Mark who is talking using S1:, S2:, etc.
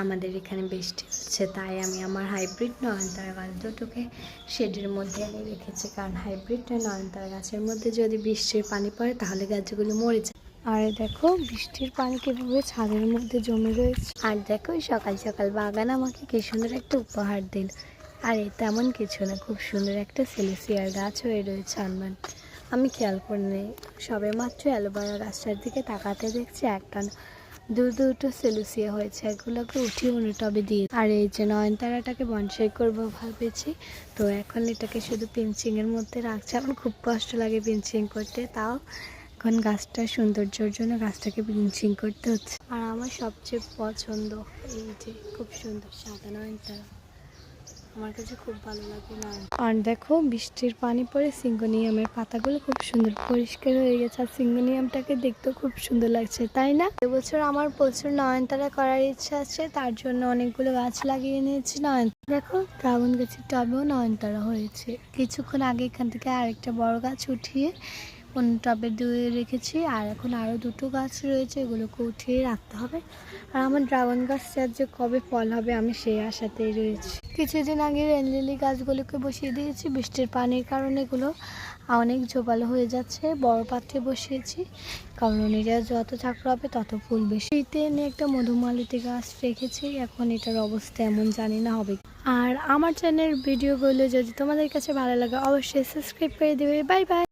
S1: আমাদের এখানে বৃষ্টি হচ্ছে, তাই আমি আমার হাইব্রিড নয়নতারা গাছ দুটোকে শেডের মধ্যে এনে রেখেছি, কারণ হাইব্রিড নয়নতারা গাছের মধ্যে যদি বৃষ্টির পানি পড়ে তাহলে গাছগুলো মরে যায়। আর দেখো বৃষ্টির পানি কীভাবে ছাদের মধ্যে জমে রয়েছে। আর দেখো সকাল সকাল বাগান আমাকে কি সুন্দর একটা উপহার দিল। আর তেমন কিছু না, খুব সুন্দর একটা সেলেসিয়ার গাছ হয়ে রয়েছে। আমি খেয়াল করে নেই, সবে মাত্র অ্যালোভেরা গাছটার দিকে তাকাতে দেখছি একটা দুটো সেলুসিয়া হয়েছে, এগুলোকে উঠিয়ে অন্য টবে দিয়ে। আর এই যে নয়নতারাটাকে বনসাই করবো ভাবেছি, তো এখন এটাকে শুধু পিঞ্চিংয়ের মধ্যে রাখছে। আমার খুব কষ্ট লাগে পিঞ্চিং করতে, তাও এখন গাছটার সৌন্দর্যের জন্য গাছটাকে পিঞ্চিং করতে হচ্ছে। আর আমার সবচেয়ে পছন্দ এই যে খুব সুন্দর সাদা নয়নতারা, আমার কাছে খুব ভালো লাগে না। আর দেখো বৃষ্টির পানি পড়ে সিঙ্গোনিয়ামের পাতাগুলো খুব সুন্দর পরিষ্কার হয়ে গেছে, আর সিঙ্গোনিয়ামটাকে দেখতেও খুব সুন্দর লাগছে, তাই না? এবছর আমার প্রচুর নয়নতারা করার ইচ্ছা আছে, তার জন্য অনেকগুলো গাছ লাগিয়ে নিয়েছি। দেখো ড্রাগন গাছের টবেও নয়নতারা হয়েছে। কিছুক্ষণ আগে এখান থেকে আরেকটা বড় গাছ উঠিয়ে অন্য টবে দিয়ে রেখেছি, আর এখন আরও দুটো গাছ রয়েছে, এগুলোকে উঠিয়ে রাখতে হবে। আর আমার ড্রাগন গাছটার যে কবে ফল হবে আমি সেই আশাতেই রয়েছি। কিছুদিন আগে রেন লিলি গাছগুলোকে বসিয়ে দিয়েছি, বৃষ্টির পানির কারণে এগুলো অনেক ঝোপালো হয়ে যাচ্ছে। বড় পাত্রে বসিয়েছি, কারণ এরা যত ঝাঁকড়া হবে তত ফুল বেশি। শীতে এনে একটা মধুমালতী গাছ রেখেছি, এখন এটার অবস্থা এমন জানি না হবে। আর আমার চ্যানেলের ভিডিওগুলো যদি তোমাদের কাছে ভালো লাগে অবশ্যই সাবস্ক্রাইব করে দেবে। Bye bye.